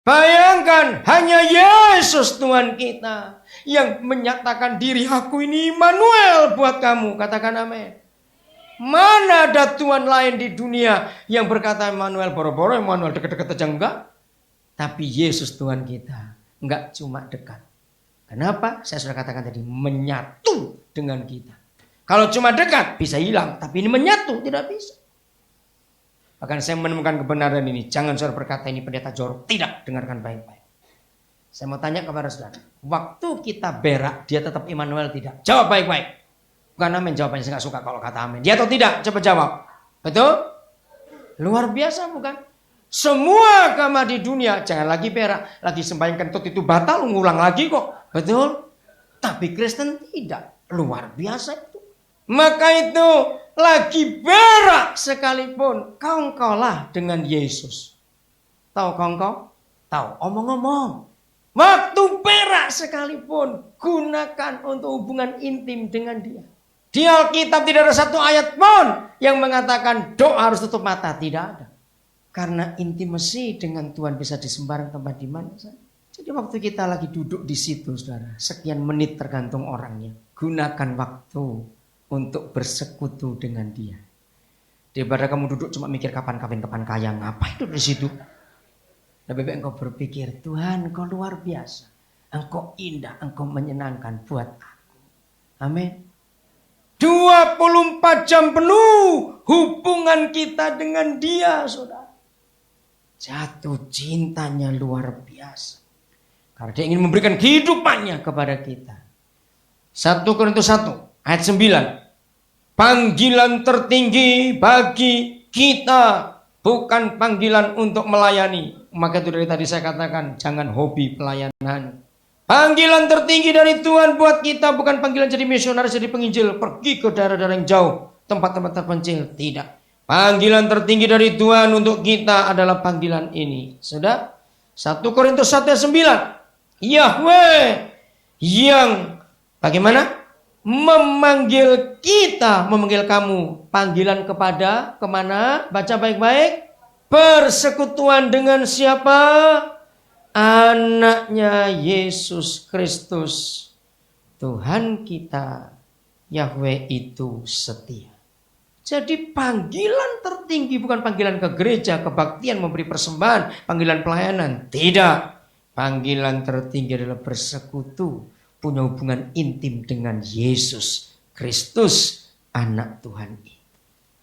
Bayangkan, hanya Yesus Tuhan kita yang menyatakan diri, aku ini Immanuel buat kamu. Katakan amin. Mana ada Tuhan lain di dunia yang berkata Immanuel, boro-boro Immanuel deket-deket aja enggak. Tapi Yesus Tuhan kita enggak cuma dekat. Kenapa? Saya sudah katakan tadi, menyatu dengan kita. Kalau cuma dekat bisa hilang, tapi ini menyatu tidak bisa. Bahkan saya menemukan kebenaran ini. Jangan saudara berkata ini pendeta jorok. Tidak, dengarkan baik-baik. Saya mau tanya kepada saudara. Waktu kita berak, dia tetap Immanuel tidak? Jawab baik-baik. Bukan amin jawabannya, saya gak suka kalau kata amin. Dia atau tidak? Coba jawab. Betul? Luar biasa bukan? Semua agama di dunia, jangan lagi berak. Lagi sembahyang kentut itu batal, ngulang lagi kok. Betul? Tapi Kristen tidak. Luar biasa itu. Maka itu lagi berak sekalipun, kau lah dengan Yesus. Tahu kau? Tahu. Omong-omong. Waktu berak sekalipun, gunakan untuk hubungan intim dengan dia. Di Alkitab tidak ada satu ayat pun yang mengatakan doa harus tutup mata. Tidak ada. Karena intimasi dengan Tuhan bisa di sembarang tempat di mana saja. Jadi waktu kita lagi duduk di situ, saudara, sekian menit tergantung orangnya. Gunakan waktu untuk bersekutu dengan dia. Daripada kamu duduk cuma mikir kapan kawin, kapan kaya, ngapain duduk di situ? Lebih baik engkau berpikir, Tuhan engkau luar biasa. Engkau indah, engkau menyenangkan buat aku. Amin. 24 jam penuh hubungan kita dengan dia, saudara. Jatuh cintanya luar biasa. Karena dia ingin memberikan kehidupannya kepada kita. 1 Korintus 1 ayat 9. Panggilan tertinggi bagi kita bukan panggilan untuk melayani. Maka itu dari tadi saya katakan, jangan hobi pelayanan. Panggilan tertinggi dari Tuhan buat kita bukan panggilan jadi misionaris, jadi penginjil, pergi ke daerah-daerah yang jauh, tempat-tempat terpencil. Tidak. Panggilan tertinggi dari Tuhan untuk kita adalah panggilan ini. Sudah? 1 Korintus 1 ayat 9. Yahweh yang bagaimana? Memanggil kita, memanggil kamu. Panggilan kepada kemana? Baca baik-baik. Persekutuan dengan siapa? Anaknya Yesus Kristus. Tuhan kita, Yahweh itu setia. Jadi panggilan tertinggi bukan panggilan ke gereja, kebaktian, memberi persembahan, panggilan pelayanan. Tidak. Panggilan tertinggi adalah bersekutu, punya hubungan intim dengan Yesus Kristus, anak Tuhan itu.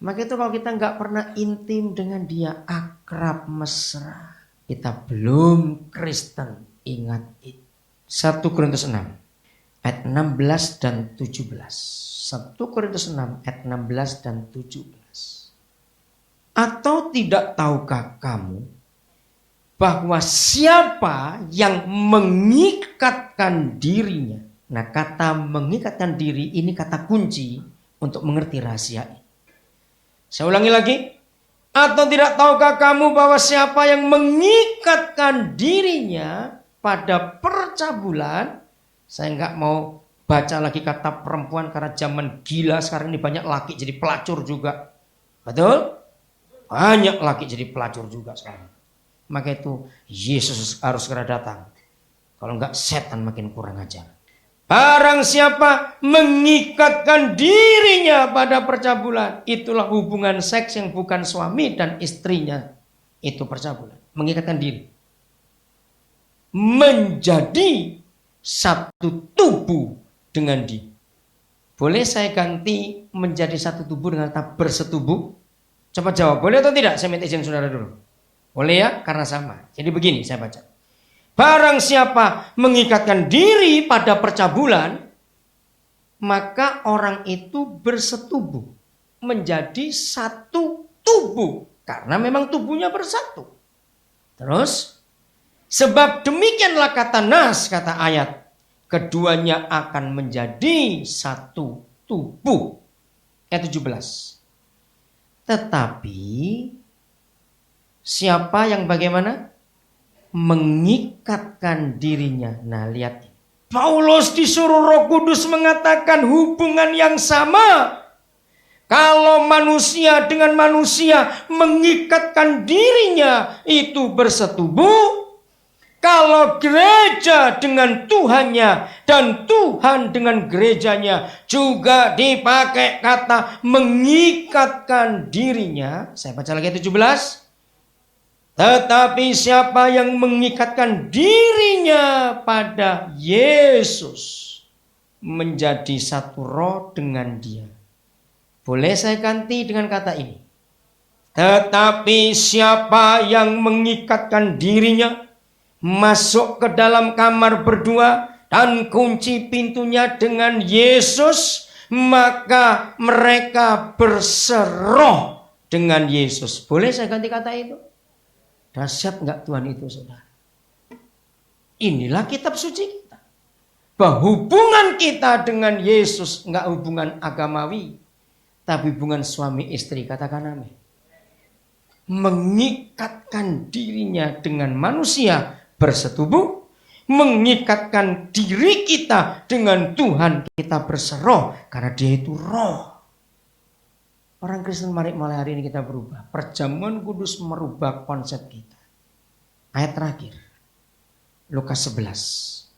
Maka itu kalau kita nggak pernah intim dengan dia, akrab mesra, kita belum Kristen. Ingat itu. 1 Korintus 6 ayat 16 dan 17. 1 Korintus 6 ayat 16 dan 17. Atau tidak tahukah kamu bahwa siapa yang mengikatkan dirinya. Nah, kata mengikatkan diri ini kata kunci untuk mengerti rahasia ini. Saya ulangi lagi. Atau tidak tahukah kamu bahwa siapa yang mengikatkan dirinya pada percabulan. Saya nggak mau baca lagi kata perempuan karena zaman gila sekarang ini, banyak laki jadi pelacur juga. Betul? Banyak laki jadi pelacur juga sekarang. Maka itu Yesus harus segera datang. Kalau enggak setan makin kurang ajar. Barang siapa mengikatkan dirinya pada percabulan, itulah hubungan seks yang bukan suami dan istrinya. Itu percabulan. Mengikatkan diri. Menjadi satu tubuh dengan dia. Boleh saya ganti menjadi satu tubuh dengan kata bersetubuh? Coba jawab, boleh atau tidak? Saya minta izin saudara dulu. Boleh ya? Karena sama. Jadi begini saya baca. Barang siapa mengikatkan diri pada percabulan, maka orang itu bersetubuh. Menjadi satu tubuh. Karena memang tubuhnya bersatu. Terus, sebab demikianlah kata nas, kata ayat. Keduanya akan menjadi satu tubuh. Ayat 17. Tetapi siapa yang bagaimana? Mengikatkan dirinya. Nah, lihat. Paulus disuruh Roh Kudus mengatakan hubungan yang sama. Kalau manusia dengan manusia mengikatkan dirinya itu bersetubuh. Kalau gereja dengan Tuhannya dan Tuhan dengan gerejanya juga dipakai kata mengikatkan dirinya. Saya baca lagi 17. Tetapi siapa yang mengikatkan dirinya pada Yesus menjadi satu roh dengan dia. Boleh saya ganti dengan kata ini. Tetapi siapa yang mengikatkan dirinya masuk ke dalam kamar berdua dan kunci pintunya dengan Yesus, maka mereka berseroh dengan Yesus. Boleh saya ganti kata itu? Dahsyat enggak Tuhan itu, saudara? Inilah kitab suci kita. Bahwa hubungan kita dengan Yesus enggak hubungan agamawi, tapi hubungan suami istri. Katakan amin. Mengikatkan dirinya dengan manusia bersetubuh, mengikatkan diri kita dengan Tuhan, kita berseroh karena Dia itu roh. Orang Kristen mari mulai hari ini kita berubah. Perjamuan kudus merubah konsep kita. Ayat terakhir, Lukas 11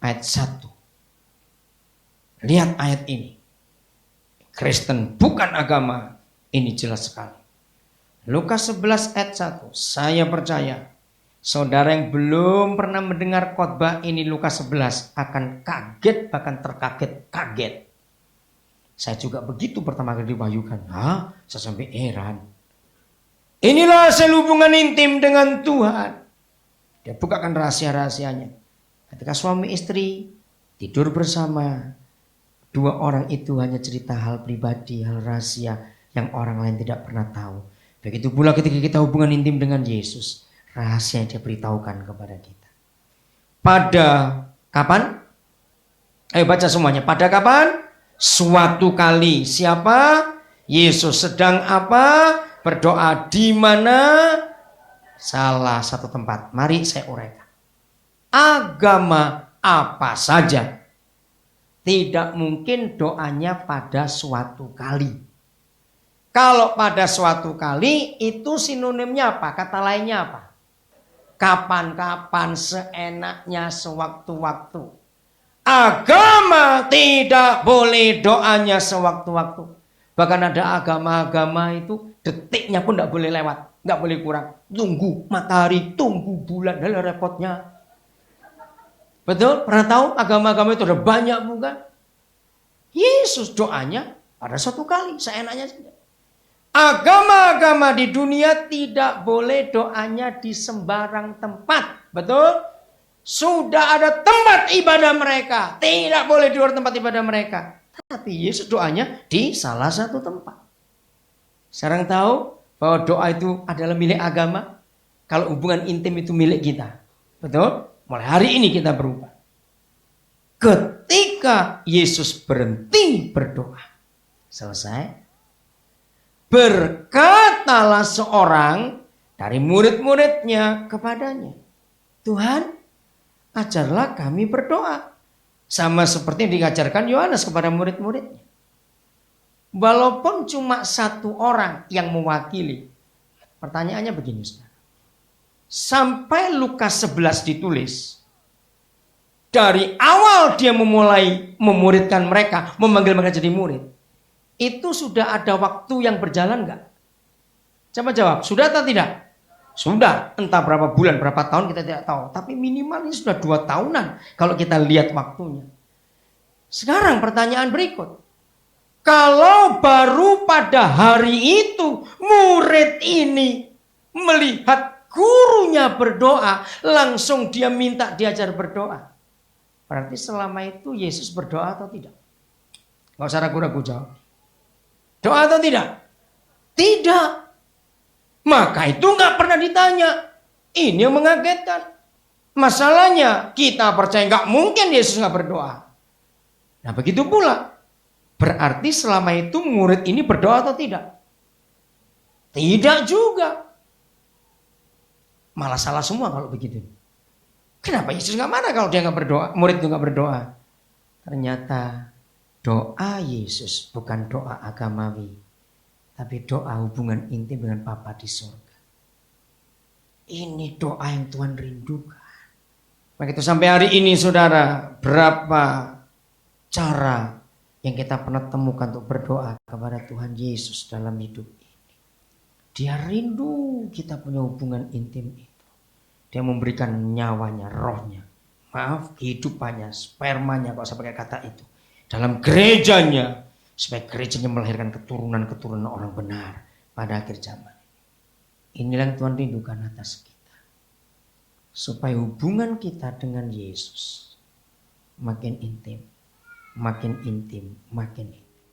ayat 1. Lihat ayat ini. Kristen bukan agama, ini jelas sekali. Lukas 11 ayat 1. Saya percaya saudara yang belum pernah mendengar khotbah ini Lukas 11 akan kaget, bahkan terkaget-kaget. Saya juga begitu pertama kali diwahyukan. Saya sampai heran. Inilah hasil hubungan intim dengan Tuhan. Dia bukakan rahasia-rahasianya. Ketika suami istri tidur bersama, dua orang itu hanya cerita hal pribadi, hal rahasia yang orang lain tidak pernah tahu. Begitu pula ketika kita hubungan intim dengan Yesus, rahasia yang Dia beritahukan kepada kita. Pada kapan? Ayo baca semuanya. Pada kapan? Suatu kali. Siapa? Yesus sedang apa? Berdoa di mana? Salah satu tempat. Mari saya uraikan. Agama apa saja tidak mungkin doanya pada suatu kali. Kalau pada suatu kali itu sinonimnya apa? Kata lainnya apa? Kapan-kapan, seenaknya, sewaktu-waktu. Agama tidak boleh doanya sewaktu-waktu. Bahkan ada agama-agama itu detiknya pun tidak boleh lewat. Tidak boleh kurang. Tunggu matahari, tunggu bulan. Dalam repotnya. Betul? Pernah tahu agama-agama itu ada banyak bukan? Yesus doanya pada suatu kali, seenaknya saja. Agama-agama di dunia tidak boleh doanya di sembarang tempat. Betul? Sudah ada tempat ibadah mereka. Tidak boleh di luar tempat ibadah mereka. Tapi Yesus doanya di salah satu tempat. Sekarang tahu bahwa doa itu adalah milik agama. Kalau hubungan intim itu milik kita. Betul? Mulai hari ini kita berubah. Ketika Yesus berhenti berdoa. Selesai. Berkatalah seorang dari murid-muridnya kepadanya, Tuhan, ajarlah kami berdoa. Sama seperti yang diajarkan Yohanes kepada murid-muridnya. Walaupun cuma satu orang yang mewakili. Pertanyaannya begini, saudara. Sampai Lukas 11 ditulis. Dari awal dia memulai memuridkan mereka, memanggil mereka jadi murid. Itu sudah ada waktu yang berjalan enggak? Coba jawab, sudah atau tidak? Sudah, entah berapa bulan, berapa tahun kita tidak tahu. Tapi minimal ini sudah 2 tahunan kalau kita lihat waktunya. Sekarang pertanyaan berikut. Kalau baru pada hari itu murid ini melihat gurunya berdoa, langsung dia minta diajar berdoa. Berarti selama itu Yesus berdoa atau tidak? Gak usah ragu-ragu jawab. Doa atau tidak? Tidak. Maka itu gak pernah ditanya. Ini yang mengagetkan. Masalahnya kita percaya gak mungkin Yesus gak berdoa. Nah begitu pula. Berarti selama itu murid ini berdoa atau tidak? Tidak juga. Malah salah semua kalau begitu. Kenapa Yesus gak marah kalau dia gak berdoa? Murid itu gak berdoa. Ternyata doa Yesus bukan doa agamawi, tapi doa hubungan intim dengan Bapa di surga. Ini doa yang Tuhan rindukan. Maka itu sampai hari ini saudara, berapa cara yang kita pernah temukan untuk berdoa kepada Tuhan Yesus dalam hidup ini. Dia rindu kita punya hubungan intim itu. Dia memberikan nyawanya, rohnya, kehidupannya, spermanya, kalau saya pakai kata itu, dalam gerejanya, supaya gerejanya melahirkan keturunan-keturunan orang benar pada akhir zaman. Inilah yang Tuhan rindukan atas kita. Supaya hubungan kita dengan Yesus makin intim, makin intim, makin intim.